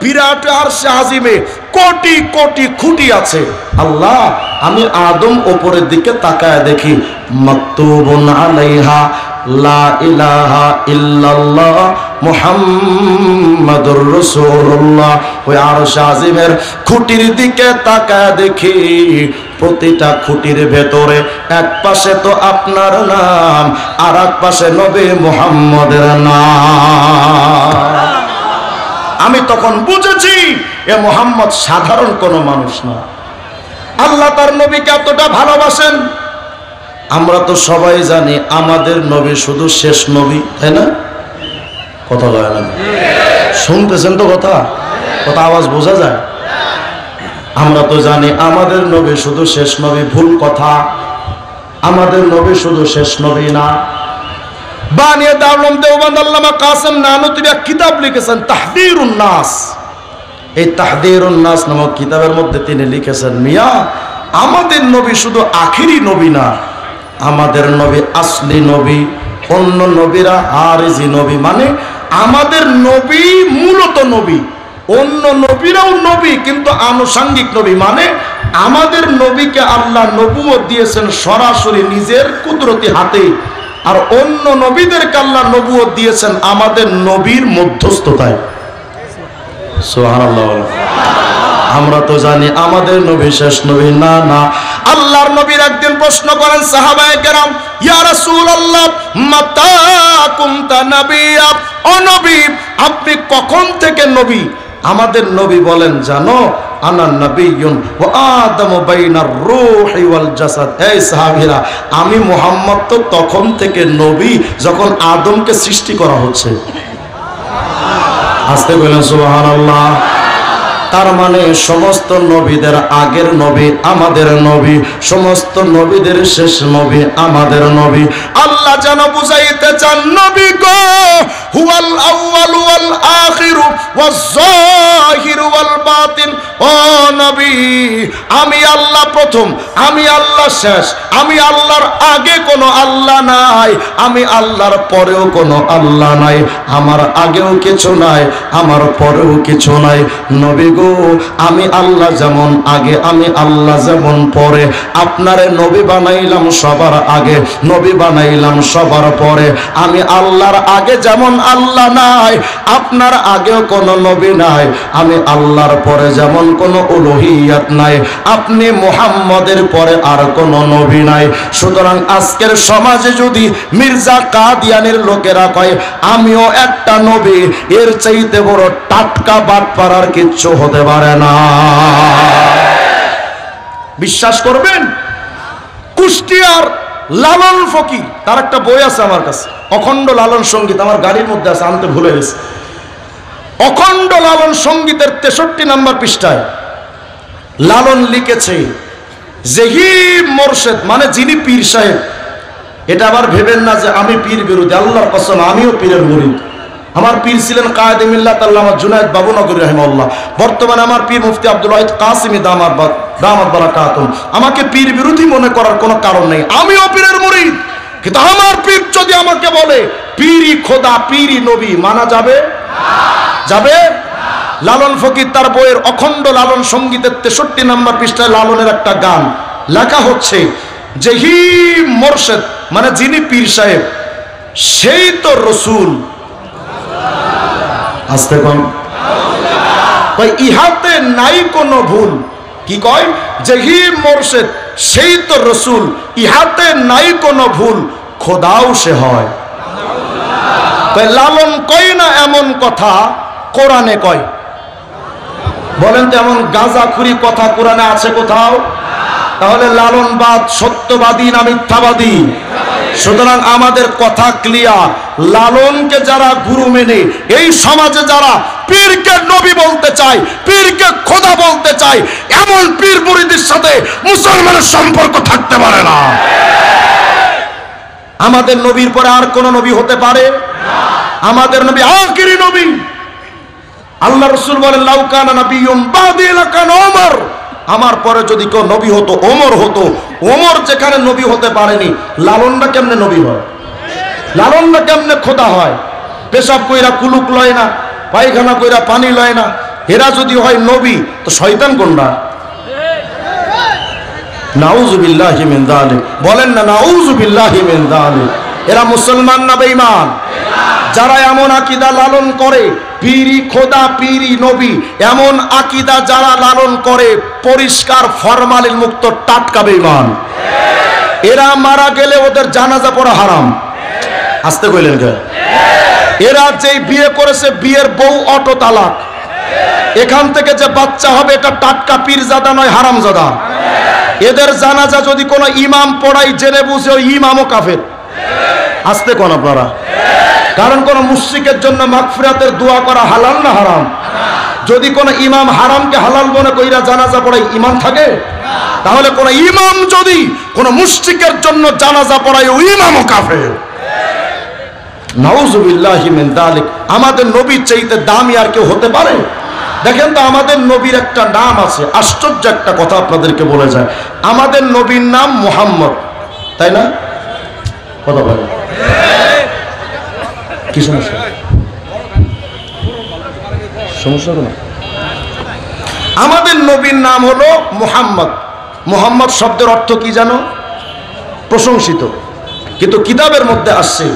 বিরাট আরশে আজিমে কোটি কোটি খুঁটি আছে। আল্লাহ আমি আদম উপরের দিকে তাকায় দেখি মাকতুবুন আলাইহা লা ইলাহা ইল্লাল্লাহ মুহাম্মাদুর রাসূলুল্লাহ। ওই আরশ আজিমের খুঁটির দিকে তাকায় দেখি প্রতিটা খুঁটির ভেতরে এক পাশে তো আপনার নাম, আর এক পাশে নবী মুহাম্মদের নাম। আমি তখন বুঝেছি এ মুহাম্মদ সাধারণ কোনো মানুষ না, আল্লাহ তার নবীকে এতটা ভালোবাসেন। আমরা তো সবাই জানি আমাদের নবী শুধু শেষ নবী, তাই না? কথা বলে না, শুনতেছেন তো কথা কথা আওয়াজ বোঝা যায়? আমরা তো জানি আমাদের নবী শুধু শেষ নবী, ভুল কথা, আমাদের নবী শুধু শেষ নবী না। বানিয়ে দারুল দেওবন্দ আল্লামা কাসেম নানুতুবি এক কিতাব লিখেছেন তাহদিরুন নাস। এই তাহদিরুন নাস নামক কিতাবের মধ্যে তিনি লিখেছেন, মিয়া আমাদের নবী শুধু আখিরি নবী না, আমাদের নবী আসলি নবী, অন্য নবীরা আরজি নবী। মানে আমাদের নবী মূলত নবী, অন্য নবীরাও নবী কিন্তু আনুষঙ্গিক নবী। মানে আমাদের নবীকে আল্লাহ নবুয়ত দিয়েছেন সরাসরি নিজের কুদরতি হাতে, আর অন্য নবীদেরকে আল্লাহ নবুয়ত দিয়েছেন আমাদের নবীর মধ্যস্থতায়। সুবহানাল্লাহ। আমরা তো জানি আমাদের নবী শেষ নবী না, না। আল্লাহর নবীর একদিন প্রশ্ন করেন সাহাবায়ে কেরাম, ইয়া রাসূলুল্লাহ মাতা কুনতা নাবিয়্যা, ও নবী আপনি কখন থেকে নবী? আমাদের নবী বলেন, জানো আনা নবিয়্যুন ওয়া আদামু বাইনার রূহি ওয়াল জাসাদ। এই সাহাবীরা আমি মুহাম্মদ তো তখন থেকে নবী যখন আদমকে সৃষ্টি করা হচ্ছে। আস্তে বলেন সুবহানাল্লাহ। তার মানে সমস্ত নবীদের আগের নবী আমাদের নবী, সমস্ত নবীদের শেষ নবী আমাদের নবী। আল্লাহ যেন বুঝাইতে চান, নবী গো হুয়াল আউয়ালু ওয়াল আখিরু ওয়াজ যাহিরু ওয়াল বাতিন। ও নবী আমি আল্লাহ প্রথম, আমি আল্লাহ শেষ, আমি আল্লাহর আগে কোনো আল্লাহ নাই, আমি আল্লাহর পরেও কোনো আল্লাহ নাই, আমার আগেও কিছু নাই, আমার পরেও কিছু নাই। নবী গো, আমি আল্লাহ যেমন আগে, আমি আল্লাহ যেমন পরে, আপনারে নবী বানাইলাম সবার আগে, নবী বানাইলাম সবার পরে। আমি আল্লাহর আগে যেমন আল্লাহ নাই, আপনার আগেও কোনো নবী নাই, আমি আল্লাহর পরে যেমন কোনো উলুহিয়াত নাই, আপনি মুহাম্মদের পরে আর কোনো নবী নাই। সুতরাং আজকের সমাজে যদি মির্জা কাদিয়ানের লোকেরা কয় আমিও একটা নবী, এর চাইতে বড় টাটকা বাটপার আর কিচ্ছু হতে পারে না। বিশ্বাস করবেন? কুষ্টিয়ার লালন ফকির, তার একটা বই আছে আমার কাছে, অখণ্ড লালন সঙ্গীত, আমার গাড়ির মধ্যে আছে, আনতে ভুলে গেছে। অখণ্ড লালন সঙ্গীতের 63 নম্বর পৃষ্ঠায় লালন লিখেছে, জহির মোর্শেদ মানে যিনি পীর সাহেব। এটা আবার ভেবেন না যে আমি পীর বিরোধী, আল্লাহর কসম আমিও পীরের মুরিদ। আমার পীর ছিলেন কায়েদে মিল্লাত আল্লামা জুনায়েদ বাবুনগরী রাহিমাহুল্লাহ। বর্তমানে আমার পীর মুফতি আব্দুল ওয়াহিদ কাসিমি দামাত বারাকাতুহু। আমাকে পীর বিরোধী মনে করার কোনো কারণ নেই, আমিও পীরের মুরিদ। কিন্তু আমার পীর যদি আমাকে বলে পীরই খোদা, পীরই নবী, মানা যাবে? যাবে? লালন ফকির তার বইয়ের অখণ্ড লালন সঙ্গীতের 63 নম্বর পৃষ্ঠায় লালনের একটা গান লেখা হচ্ছে, যেহি মোর্শেদ মানে যিনি পীর সাহেব, সেই তো রসুল। আস্তে কোন ভাই, ইহাতে নাই কোনো ভুল। কি কয়? যেহি মোর্শেদ সেই তো রসুল, ইহাতে নাই কোনো ভুল, খোদাও সে হয়। লালন কয় না এমন কথা, কোরআনে কয়। বলেন তো এমন গাঁজাখুরি কথা কোরআনে আছে কোথাও? তাহলে লালনবাদ সত্যবাদী না মিথ্যাবাদী? সুতরাং আমাদের কথা ক্লিয়ার, লালনকে যারা গুরু মেনে এই সমাজে যারা পীরকে নবী বলতে চায়, পীরকে খোদা বলতে চায়, এমন পীর মুরিদের সাথে মুসলমানের সম্পর্ক থাকতে পারে না। আমাদের নবীর পরে আর কোন নবী হতে পারে? আমাদের নবী আখিরি নবী। আল্লাহ রাসূল বলেন, লাউ কানা নাবিয়্যুম বাদি লাকানা ওমর, আমার পরে যদি কেউ নবী হতো ওমর হতো। ওমর যেখানে নবী হতে পারেনি, লালনরা কেমনে নবী হয়? লালনরা কেমনে খোদা হয়? পেশাব কইরা কুলুক লয় না, পায়খানা কইরা পানি লয় না, এরা যদি হয় নবী, তো শয়তান কোনটা? নাউযুবিল্লাহি মিন যালিক। বলেন না নাউযুবিল্লাহি মিন যালিক। এরা মুসলমান না বেঈমান? যারা এমন আকীদা লালন করে, পীরই খোদা, পীরই নবী, এমন আকীদা যারা লালন করে, পরিষ্কার ফরমালিন মুক্ত টাটকা বেঈমান। এরা মারা গেলে ওদের জানাজা পড়া হারাম। আসতে কইলেন কে? এরা যেই বিয়ে করেছে, বিয়ের বউ অটো তালাক, এখান থেকে যে বাচ্চা হবে এটা টাটকা পীরজাদা নয়, হারামজাদা। এদের জানাজা যদি কোনো ইমাম পড়াই, জেনে বুঝে ওই ইমামও কাফের। আসতে কোন আপনারা? কারণ কোন মুশরিকের জন্য মাগফিরাতের দোয়া করা হালাল না হারাম? যদি কোন ইমাম হারামকে হালাল মনে কইরা জানাজা পড়াই, ইমান থাকে? তাহলে কোন ইমাম যদি কোন মুশরিকের জন্য জানাজা পড়ায়, ওই ইমামও কাফের। নাউযুবিল্লাহি মিন যালিক। আমাদের নবীর চাইতে দামি আর কেউ হতে পারে? দেখেন তো, আমাদের নবীর একটা নাম আছে। আশ্চর্য একটা কথা আপনাদেরকে বলে যায়, আমাদের নবীর নাম মুহাম্মদ, তাই না? কথা বলেন, কি সমস্যা? সমস্যা না? আমাদের নবীর নাম হলো মুহাম্মদ। মুহাম্মদ শব্দের অর্থ কি জানো? প্রশংসিত। কিন্তু কিতাবের মধ্যে আসছে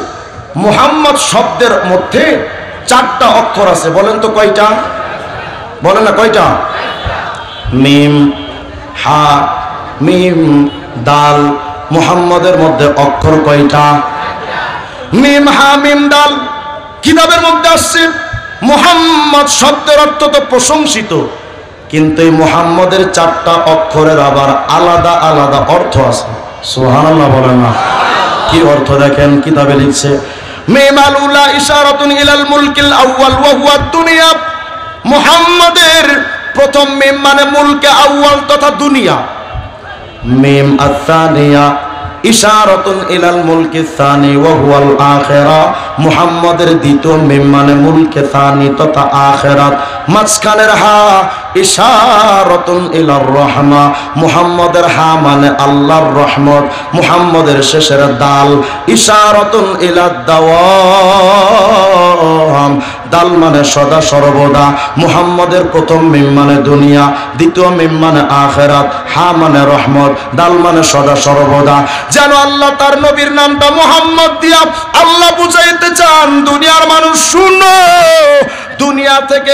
মুহাম্মদ শব্দের মধ্যে 4টা অক্ষর আছে। বলেন তো কয়টা? বলেন না কয়টা? মিম, হা, মিম, দাল। মুহাম্মদের মধ্যে অক্ষর কয়টা? মিম, হা, মিম, দাল। কিতাবের মধ্যে আসছে মুহাম্মদ শব্দের অর্থ তো প্রশংসিত, কিন্তু এই মুহাম্মদের 4টা অক্ষরের আবার আলাদা আলাদা অর্থ আছে। সুবহানাল্লাহ বলেন না? কি অর্থ দেখেন, কিতাবে লিখছে, মিম আল উলা ইশারাতুন ইলাল মুলকিল আউয়াল ওয়া হুয়া দুনিয়া। মুহাম্মাদের প্রথম মিম মানে মুলকে আউয়াল তথা দুনিয়া। মিম আস-সানিয়া ইশারাতুন ইলাল মুলকি সানি ওয়া হুয়াল আখিরা। মুহাম্মাদের দ্বিতীয় মিম মানে মুলকে সানি তথা আখিরাত। মাঝখানের হা ইশারাতুন ইলার রহমা, মুহাম্মাদের হা মানে আল্লাহর রহমত। মুহাম্মাদের শেষের দাল ইশারাতুন ইলাদ দাওয়াম, দাল মানে সদা সর্বদা। মুহাম্মাদের প্রথম মিম মানে দুনিয়া, দ্বিতীয় মিম মানে আখিরাত, হা মানে রহমত, দাল মানে সদা সর্বদা। যেন আল্লাহ তার নবীর নামটা মুহাম্মদ দিয়া আল্লাহ বুঝাইতে চান, দুনিয়ার মানুষ শুনো, দুনিয়া থেকে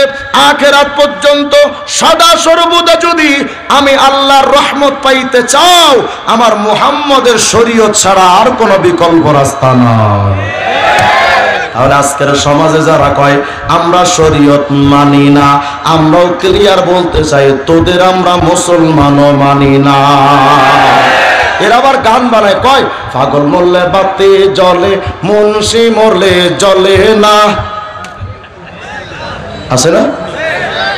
আখিরাত পর্যন্ত সদা সর্বদা যদি আমি আল্লাহর রহমত পাইতে চাও, আমার মুহাম্মদের শরীয়ত ছাড়া আর কোনো বিকল্প রাস্তা নাই। আর আজকের সমাজে যারা কয় আমরা শরীয়ত মানি না, আমরাও ক্লিয়ার বলতে চাই তোদের আমরা মুসলমানও মানি না। এরা আবার গান বানায়, কয় পাগল মরলে বাতি জ্বলে, মুন্সি মরলে জ্বলে না, আছে না?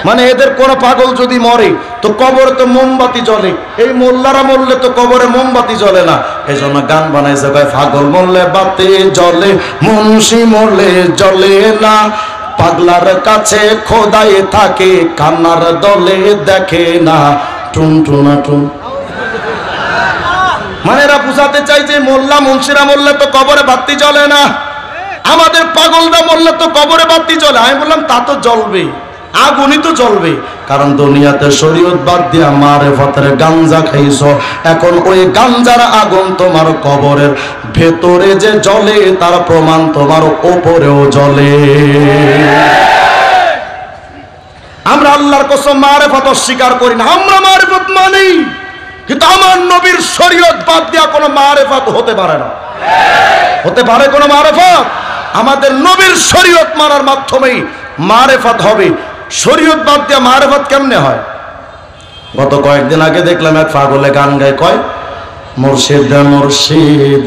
মানে এদের কোন পাগল যদি মরে তো কবরে তো মোমবাতি জ্বলে, এই মোল্লারা মরলে তো কবরে মোমবাতি জ্বলে না। এই জন্য গান বানাইছে, কয় পাগল মরলে বাতি জ্বলে, মুন্সি মরলে জ্বলে না, পাগলার কাছে খোদাই থাকে, কান্নার দলে দেখে না টুন টুনা টুন। মানে এরা বুঝাতে চাই যে মোল্লা মুন্সিরা মরলে তো কবরে বাতি জ্বলে না, আমাদের পাগলরা মরলে তো কবরে বাতি জ্বলে। আমি বললাম তা তো জ্বলবে, আগুনই তো জ্বলবে, কারণ দুনিয়াতে শরীয়ত বাদ দিয়া মারেফতের গাঞ্জা খাইছো, এখন ওই গাঞ্জার আগুন তোমার কবরের ভেতরে যে জ্বলে তার প্রমাণ তোমার উপরেও জ্বলে। আমরা আল্লাহর কসম মারেফত অস্বীকার করি না, আমরা মারেফত মানি, কিন্তু আমার নবীর শরীয়ত বাদ দিয়া কোনো মারেফত হতে পারে না। হতে পারে কোনো মারেফত? আমাদের নবীর শরীয়ত মানার মাধ্যমেই মারেফত হবে। শরীয়ত বাদ দিয়া মারেফত কেমনে হয়? গত কয়েকদিন আগে দেখলাম এক পাগলে গান গায়, কয় মুর্শিদ মুর্শিদ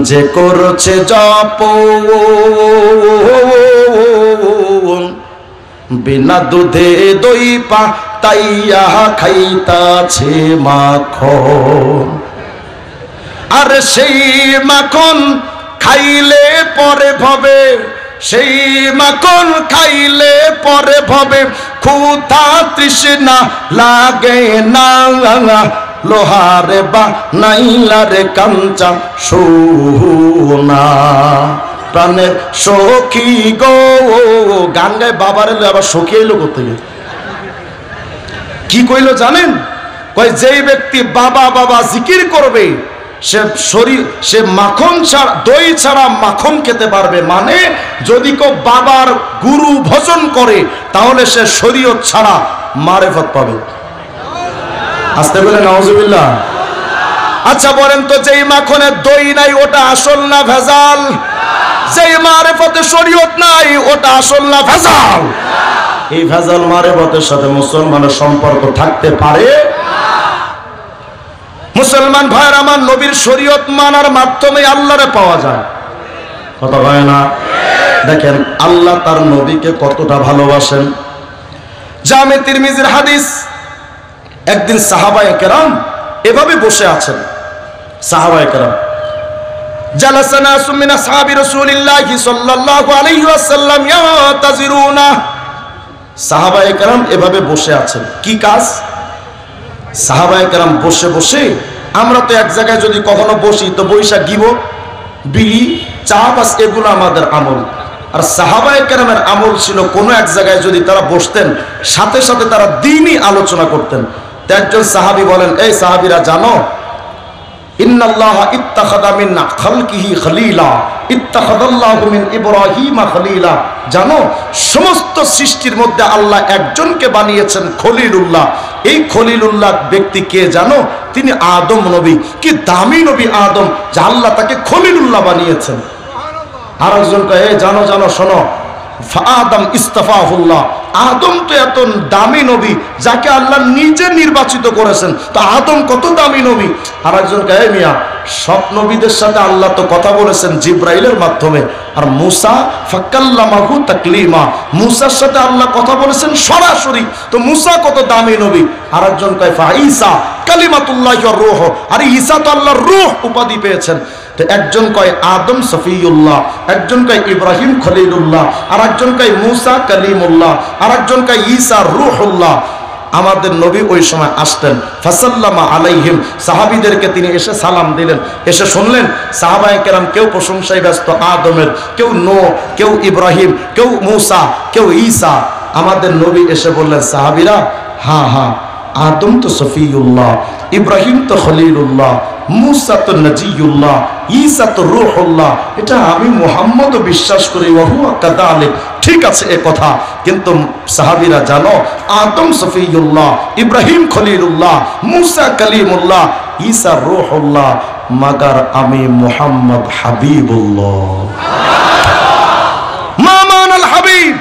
যে করছে জপ, বিনা দুধে দই পাতাইয়া খাইতাছে মাখন, আর সেই মাখন খাইলে পরে ভবে, সেই মাখন খাইলে পরে ভবে ক্ষুধা তৃষ্ণা লাগে না, লোহারে বা নাইলারে কাঞ্চা সোনা, প্রাণের সখী গো। গান গায় বাবার এলো, আবার সখী এলো কোথায়? কি কইলো জানেন? কয় যেই ব্যক্তি বাবা বাবা জিকির করবে সে মাখন ছাড়া, দই ছাড়া মাখন খেতে পারবে। মানে যদি কেউ বাবার গুরু ভজন করে তাহলে সে শরীয়ত ছাড়া মারেফত পাবে। আসতে বলে নাউজুবিল্লাহ। আচ্ছা বলেন তো, যেই মাখনে দই নাই ওটা আসল না ভেজাল? যেই মারেফতে শরীয়ত নাই ওটা আসল না ভেজাল? এই ভেজাল মারেফতের সাথে মুসলমানের সম্পর্ক থাকতে পারে? মুসলমান ভাইয়ের আমার, নবীর শরীয়ত মানার মাধ্যমে আল্লাহরে পাওয়া যায়, কথা হয় না? দেখেন আল্লাহ তার নবীকে কতটা ভালোবাসেন। জামে তিরমিজির হাদিস, একদিন সাহাবায়ে কেরাম এভাবে বসে আছেন। সাহাবায়ে কেরাম জালাসা নাসুম মিন আসহাবি রাসূলিল্লাহি সাল্লাল্লাহু আলাইহি ওয়াসাল্লাম ইয়াতাজিরুনা। সাহাবায়ে কেরাম এভাবে বসে আছেন, কি কাজ? সাহাবায়ে কেরাম বসে বসে, আমরা তো এক জায়গায় যদি কখনো বসি তো বৈশা গিবত, বিড়ি, চা, বাস এগুলো আমাদের আমল। আর সাহাবায়ে কেরামের আমল ছিল কোনো এক জায়গায় যদি তারা বসতেন সাথে সাথে তারা দ্বীনি আলোচনা করতেন। তো একজন সাহাবী বলেন, এই সাহাবীরা জানো, ইন্নাল্লাহা ইত্তাখাযা মিন খালকিহি খলিলা ইত্তাখাযাল্লাহু মিন ইব্রাহিমা খলিলা। জানো সমস্ত সৃষ্টির মধ্যে আল্লাহ একজনকে বানিয়েছেন খলিলুল্লাহ। এই খলিলুল্লাহ ব্যক্তি কে জানো? তিনি আদম নবী। কি দামি নবী আদম, যে আল্লাহ তাকে খলিলুল্লাহ বানিয়েছেন। আর একজন কয়, এই জানো জানো শোনো, আদম ইস্তাফাহুল্লাহ, আদম তো এত দামি নবী, যাকে আল্লাহ নিজে নির্বাচিত করেছেন, তো আদম কত দামি নবী। আর একজন গায়ে মিয়া, সব নবীদের সাথে আল্লাহ তো কথা বলেছেন জিব্রাইলের মাধ্যমে, আর মুসা ফাকাল্লামাহু তাকলিমা, মুসার সাথে আল্লাহ কথা বলেছেন সরাসরি, তো মুসা কত দামি নবী। আর একজন কয় ফা ঈসা কালিমাতুল্লাহি ওয়া রূহ, আর ঈসা তো আল্লাহর রূহ উপাধি পেয়েছেন। তো একজন কয় আদম সফিউল্লাহ, একজন কয় ইব্রাহিম খলিলুল্লাহ, আর একজন কয় মুসা কালিমুল্লাহ, আর একজন কয় ঈসা রূহুল্লাহ। আমাদের নবী ওই সময় আসতেন, ফাসাল্লামা আলাইহিম, সাহাবীদেরকে তিনি এসে সালাম দিলেন, এসে শুনলেন সাহাবায়ে কেরাম কেউ প্রশংসায় ব্যস্ত আদমের, কেউ নূহ, কেউ ইব্রাহিম, কেউ মুসা, কেউ ঈসা। আমাদের নবী এসে বললেন সাহাবীরা, হ্যাঁ হ্যাঁ, আদম তো সফিউল্লাহ, ইব্রাহিম তো খলিলুল্লাহ, মুসা তো নজিউল্লাহ, ঈসা তো রূহুল্লাহ, এটা আমি মুহাম্মদও বিশ্বাস করি, ওয়া হুয়া কাযালিক, ঠিক আছে এ কথা। কিন্তু সাহাবীরা জানো, আদম সফিউল্লাহ, ইব্রাহিম খলিলুল্লাহ, মুসা কালিমুল্লাহ, ঈসা রূহুল্লাহ, মাগার আমি মুহাম্মদ হাবিবুল্লাহ। মা মানাল হাবিব,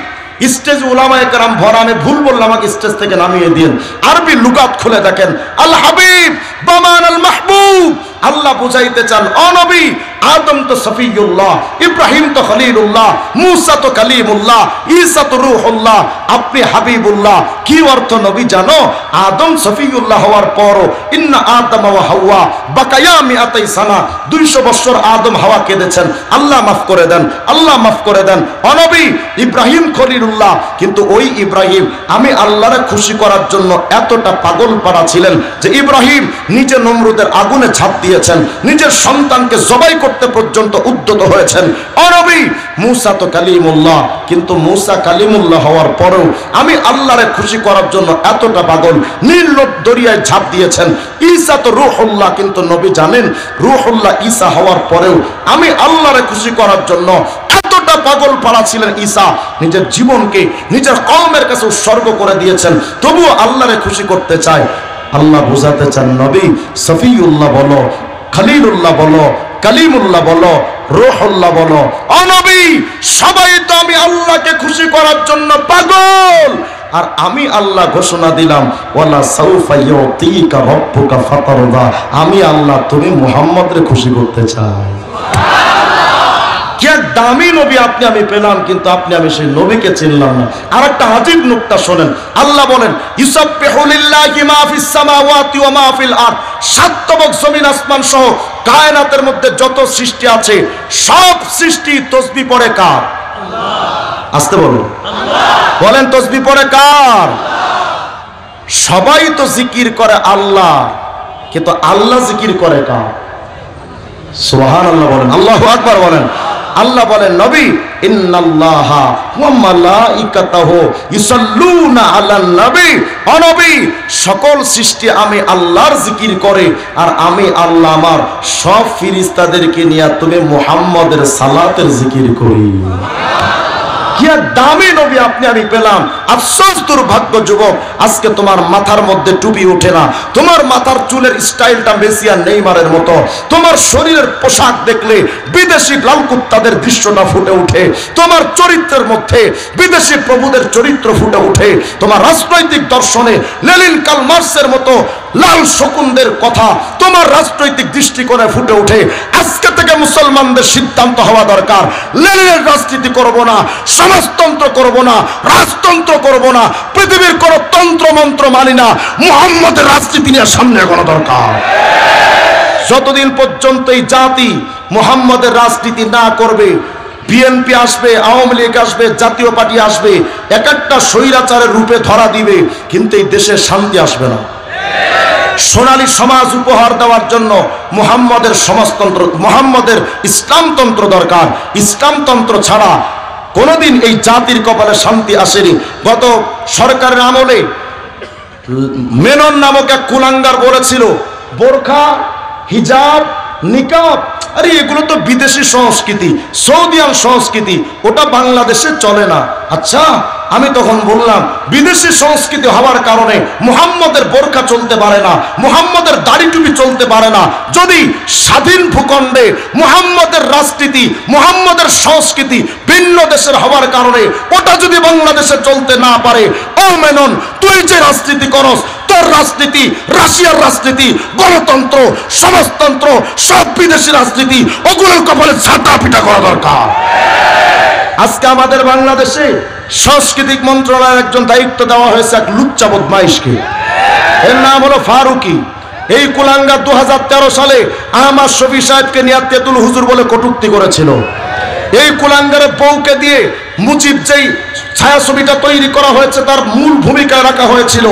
স্টেজ উলামায়ে কেরাম ভরা, আমি ভুল বললাম, আমাকে স্টেজ থেকে নামিয়ে দিন। আরবি লুগাত খুলে দেখেন, আল হাবিব বামান আল মাহবুব, আল্লাহ বুঝাইতে চান ও নবী, আদম তো সফিউল্লাহ, ইব্রাহিম তো খলিলুল্লাহ, মুসা তো কালিমুল্লাহ, ঈসা তো রূহুল্লাহ, আপনি হাবিবুল্লাহ। কি অর্থ নবী জানো? আদম সফিউল্লাহ হওয়ার পরও ইন্না আদম ওয়া হাওয়া বাকায়া মিআতাই সানা, 200 বছর আদম হাওয়া কেঁদেছেন, আল্লাহ মাফ করে দেন, আল্লাহ মাফ করে দেন। ও নবী, ইব্রাহিম খলিলুল্লাহ, কিন্তু ওই ইব্রাহিম আমি আল্লাহরে খুশি করার জন্য এতটা পাগল পারা ছিলেন যে ইব্রাহিম নিজে নমরুদের আগুনে ঝাঁপ দিয়েছেন, নিজের সন্তানকে জবাই করতে পর্যন্ত উদ্যত হয়েছেন। ও নবী, মুসা তো কালিমুল্লাহ, কিন্তু মুসা কালিমুল্লাহ হওয়ার পরেও আমি আল্লাহরে খুশি করার জন্য এতটা পাগল, নীল দরিয়ায় ঝাঁপ দিয়েছেন। ঈসা তো রূহুল্লাহ, কিন্তু নবী জানেন রূহুল্লাহ ঈসা হওয়ার পরেও আমি আল্লাহরে খুশি করার জন্য এতটা পাগল পাড়া ছিলেন। ঈসা নিজের জীবনকে নিজের কওমের কাছে উৎসর্গ করে দিয়েছেন, তবুও আল্লাহরে খুশি করতে চায়। আল্লাহ বুঝাতে চান নবী সফিউল্লাহ বলো, খলিলুল্লাহ বলো, কালিমুল্লাহ বলো, রূহুল্লাহ বলো, ও নবী সবাই তো আমি আল্লাহকে খুশি করার জন্য পাগল, আর আমি আল্লাহ ঘোষণা দিলাম ওয়ালা সাউফা ইউতিকা রাব্বুকা ফাতারদা, আমি আল্লাহ তুমি মুহাম্মদরে খুশি করতে চাই। কি দামি নবী আপনি আমি পেলাম, কিন্তু আপনি আমি সেই নবীকে চিনলাম না। আর একটা আজীব নুকতা শোনেন, আল্লাহ বলেন ইউসাব্বিহু লিল্লাহি মা ফিস সামাওয়াতি ওয়া মা ফিল আরদ, সাতবক জমিন আসমান সহ কায়নাতের মধ্যে যত সৃষ্টি আছে সব সৃষ্টি তাসবিহ পড়ে কার? আল্লাহ। আসতে বলুন আল্লাহ। বলেন তাসবিহ পড়ে কার? আল্লাহ। সবাই তো জিকির করে আল্লাহ, কিন্তু আল্লাহ জিকির করে কার? সুবহানাল্লাহ বলেন, আল্লাহু আকবার বলেন। আল্লাহ বলেন নবী ইন্নাল্লাহা ওয়া মালাইকাতাহু ইউসাল্লুনা আলান নবী, ও নবী সকল সৃষ্টি আমি আল্লাহর জিকির করে, আর আমি আল্লাহ আমার সব ফেরেশতাদেরকে নিয়ে তুমি মুহাম্মদের সালাতের জিকির করি। কি দামি নবী আপনি আমি পেলাম। আফসোস দুর্ভাগ্য যুবক, আজকে তোমার মাথার মধ্যে টুপি ওঠে না, তোমার মাথার চুলের স্টাইলটা মেসি আর নেইমারের মতো, তোমার শরীরের পোশাক দেখলে বিদেশি লাল কুত্তাদের দৃশ্যটা ফুটে ওঠে, তোমার চরিত্রের মধ্যে বিদেশি প্রভুদের চরিত্র ফুটে ওঠে, তোমার রাজনৈতিক দর্শনে লেনিন কার্ল মার্কসের মতো লাল শকুনদের কথা তোমার রাজনৈতিক দৃষ্টিকোণে ফুটে ওঠে। আজকে থেকে মুসলমানদের সিদ্ধান্ত হওয়া দরকার, লেনিনের রাজনীতি করব না, সমাজতন্ত্র করব না, রাজতন্ত্র করব না, পৃথিবীর কোন তন্ত্র মন্ত্র মানি না, মুহাম্মদের রাজনীতি নিয়ে সামনে এগোনো দরকার। যতদিন পর্যন্ত এই জাতি মুহাম্মদের রাজনীতি না করবে, বিএনপি আসবে, আওয়ামী লীগ আসবে, জাতীয় পার্টি আসবে, এক একটা স্বৈরাচারের রূপে ধরা দিবে, কিন্তু এই দেশে শান্তি আসবে না। সোনালী সমাজ উপহার দেওয়ার জন্য মুহাম্মদের সমাজতন্ত্র, মুহাম্মদের ইসলামতন্ত্র দরকার। ইসলামতন্ত্র ছাড়া কোনোদিন এই জাতির কপালে শান্তি আসেনি। গত সরকারের আমলে মেনন নামক এক কুলাঙ্গার বলেছিল বোরখা, হিজাব, নিকাব, আরে এগুলো তো বিদেশি সংস্কৃতি, সৌদিয়ান সংস্কৃতি, ওটা বাংলাদেশে চলে না। আচ্ছা আমি তখন বললাম বিদেশি সংস্কৃতি হওয়ার কারণে মুহাম্মদের বোরকা চলতে পারে না, মুহাম্মদের দাড়ি টুপি চলতে পারে না। যদি স্বাধীন ভূখণ্ডে মুহাম্মদের রাজনীতি, মুহাম্মদের সংস্কৃতি ভিন্ন দেশের হওয়ার কারণে ওটা যদি বাংলাদেশে চলতে না পারে, ও মেনন তুই যে রাজনীতি করস, তোর রাজনীতি, রাশিয়ার রাজনীতি, গণতন্ত্র, সমাজতন্ত্র, সব বিদেশি রাজনীতি, ওগুলোর কপালে ঝাঁটা পিটা করা দরকার। আজকে আমাদের বাংলাদেশে সাংস্কৃতিক মন্ত্রণালয়ের একজন দায়িত্ব দেওয়া হয়েছে এক লুচ্চা বদমাইশকে, এর নাম হলো ফারুকি। এই কুলাঙ্গা 2013 সালে আহমদ শফি সাহেবকে নিয়ে তেতুল হুজুর বলে কটূক্তি করেছিল। এই কুলাঙ্গারের বউকে দিয়ে মুজিব যেই ছায়াছবিটা তৈরি করা হয়েছে তার মূল ভূমিকায় রাখা হয়েছিল।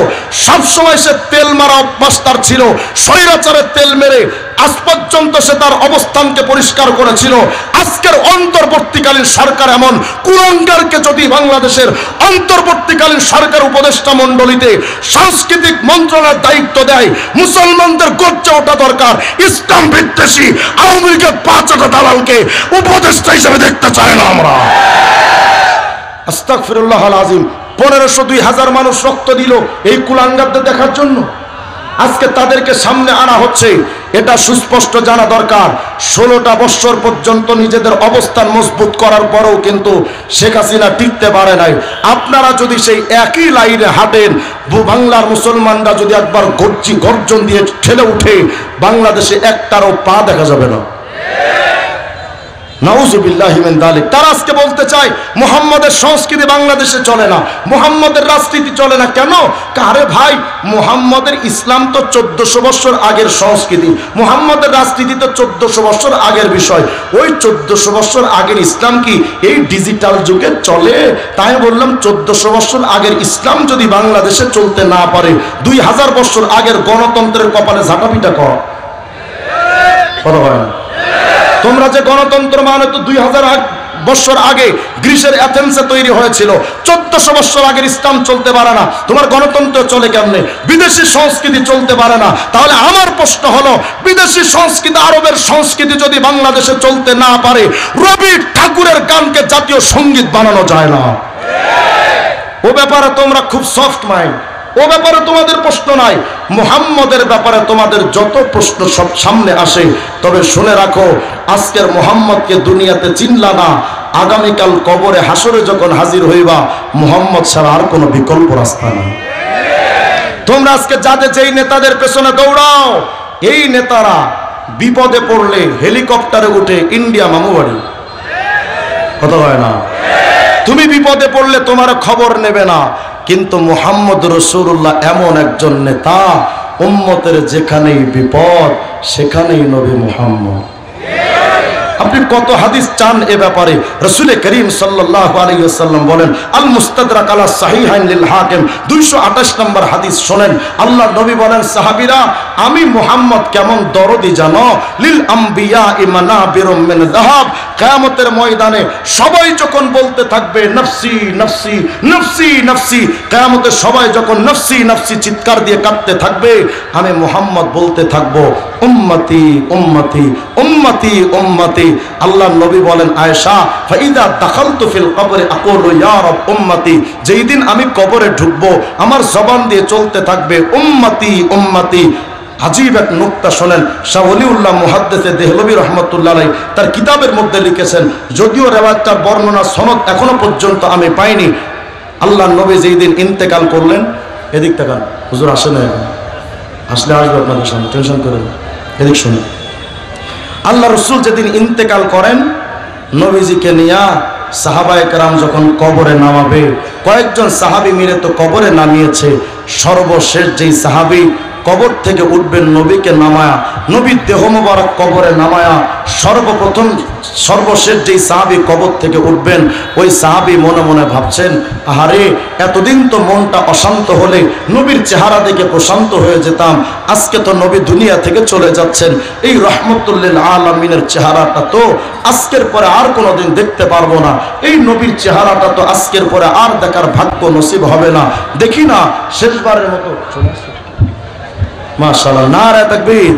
সবসময় সে তেল মারা অভ্যাস তার ছিল, স্বৈরাচারের তেল মেরে আজ পর্যন্ত সে তার অবস্থানকে পরিষ্কার করেছিল। আজকের অন্তর্বর্তীকালীন সরকার এমন কুলাঙ্গারকে যদি বাংলাদেশের অন্তর্বর্তীকালীন সরকার উপদেষ্টা মণ্ডলীতে সাংস্কৃতিক মন্ত্রণালয়ের দায়িত্ব দেয়, মুসলমানদের গর্জে ওঠা দরকার। ইসলাম বিদ্বেষী আওয়ামী লীগের 5টা দালালকে উপদেষ্টা হিসেবে দেখতে চায় না আমরা। আস্তাগফিরুল্লাহ আল আযীম। 1500-2000 মানুষ রক্ত দিল এই কুলাঙ্গারদের দেখার জন্য। আজকে তাদেরকে সামনে আনা হচ্ছে, এটা সুস্পষ্ট জানা দরকার। 16টা বছর পর্যন্ত নিজেদের অবস্থান মজবুত করার পরেও কিন্তু শেখ হাসিনা টিকতে পারে নাই। আপনারা যদি সেই একই লাইনে হাঁটেন, বাংলার মুসলমানরা যদি একবার গর্জন দিয়ে ঠেলে উঠে, বাংলাদেশে একটারও পা দেখা যাবে না। নাউজুবিল্লাহি মিন যালিক। তারা আজকে বলতে চায় মুহাম্মদের সংস্কৃতি বাংলাদেশে চলে না, মুহাম্মদের রাজনীতি চলে না। কেন? আরে ভাই, মুহাম্মদের ইসলাম তো 1400 বছর আগের সংস্কৃতি, মুহাম্মদের রাজনীতি তো 1400 বছর আগের বিষয়। ওই 1400 বছর আগের ইসলাম কি এই ডিজিটাল যুগে চলে? তাই বললাম 1400 বছর আগের ইসলাম যদি বাংলাদেশে চলতে না পারে, 2000 বছর আগের গণতন্ত্রের কপালে ঝাঁটাপিটা কর। কথা হয় না? তোমরা যে গণতন্ত্র মানে তো 2000 বছর আগে গ্রিসের অ্যাথেন্সে তৈরি হয়েছিল। 1400 বছর আগের ইসলাম চলতে পারে না, তোমার গণতন্ত্র চলে কেমনে? বিদেশি সংস্কৃতি চলতে পারে না। তাহলে আমার প্রশ্ন হলো, বিদেশি সংস্কৃতি, আরবের সংস্কৃতি যদি বাংলাদেশে চলতে না পারে, রবি ঠাকুরের গানকে জাতীয় সঙ্গীত বানানো যায় না। ও ব্যাপারে তোমরা খুব সফট মাইন্ড, ও ব্যাপারে তোমাদের প্রশ্ন নাই। মুহাম্মদের ব্যাপারে তোমাদের যত প্রশ্ন সব সামনে আসে। তবে শুনে রাখো, আজকের মুহাম্মদকে দুনিয়াতে চিনলা না, আগামীকাল কবরে হাসরে যখন হাজির হইবা, মুহাম্মদ ছাড়া আর কোনো বিকল্প রাস্তা নেই। তোমরা আজকে যাদের যেই নেতাদের পেছনে দৌড়াও, এই নেতারা বিপদে পড়লে হেলিকপ্টারে উঠে ইন্ডিয়া মামু বাড়ি। কথা হয় না? তুমি বিপদে পড়লে তোমার খবর নেবে না। কিন্তু মুহাম্মদ রাসূলুল্লাহ এমন একজন নেতা, উম্মতের যেখানেই বিপদ সেখানেই নবী মুহাম্মদ। আপনি কত হাদিস চান এ ব্যাপারে? রাসূল করিম সাল্লাল্লাহু আলাইহি ওয়াসাল্লাম বলেন, আল মুস্তাদরাক আলা সাহিহাইন লিল হাকিম, 228 নম্বর হাদিস শোনেন। আল্লাহ নবী বলেন, সাহাবীরা, আমি মুহাম্মদ কেমন দরদি জানো? লিল আম্বিয়া মানাবিরুম মিন যাহাব, কিয়ামতের ময়দানে সবাই যখন বলতে থাকবে নফসি নফসি নফসি নফসি, কিয়ামতে সবাই যখন নফসি নফসি চিৎকার দিয়ে কাঁদতে থাকবে, আমি মুহাম্মদ বলতে থাকবো উম্মতি উম্মতি উম্মতি উম্মতি। আল্লাহ নবী বলেন, আয়েশা, ফাইদা দাখালতু ফিল কবরে আকুলু ইয়া রাব উম্মতি, যেই দিন আমি কবরে ঢুকবো আমার জবান দিয়ে চলতে থাকবে উম্মতি উম্মতি। আজীব এক নুকতা শোনেন, শাহ ওলিউল্লাহ মুহাদ্দিস দেহলভী রাহমাতুল্লাহ আলাইহি তার কিতাবের মধ্যে লিখেছেন, যদিও রেওয়ায়াতটার বর্ণনা সনদ এখনো পর্যন্ত আমি পাইনি। আল্লাহ নবী যেই দিন ইন্তেকাল করলেন, এদিক তাকান, হুজুর আসেন না, এখন আসলে আসবে আপনাদের সামনে, টেনশন করেন না, এদিক শুনুন। আল্লাহ রসুল যেদিন ইন্তেকাল করেন, নবীজিকে নিয়া সাহাবায়ে কেরাম যখন কবরে নামাবে, কয়েকজন সাহাবী মিলে তো কবরে নামিয়েছে, সর্বশেষ যেই সাহাবী কবর থেকে উঠবেন নবীকে নামায়া, নবীর দেহ মোবারক কবরে নামায়া সর্বপ্রথম সর্বশেষ যেই সাহাবী কবর থেকে উঠবেন, ওই সাহাবী মনে মনে ভাবছেন, আহারে এতদিন তো মনটা অশান্ত হলে নবীর চেহারা দেখে প্রশান্ত হয়ে যেতাম, আজকে তো নবী দুনিয়া থেকে চলে যাচ্ছেন, এই রহমতুল লিল আলামিনের চেহারাটা তো আজকের পরে আর কোনোদিন দেখতে পারবো না, এই নবীর চেহারাটা তো আজকের পরে আর দেখার ভাগ্য নসিব হবে না, দেখি না শেষবারের মতো। মাশাআল্লাহ, নারে তাকবীর।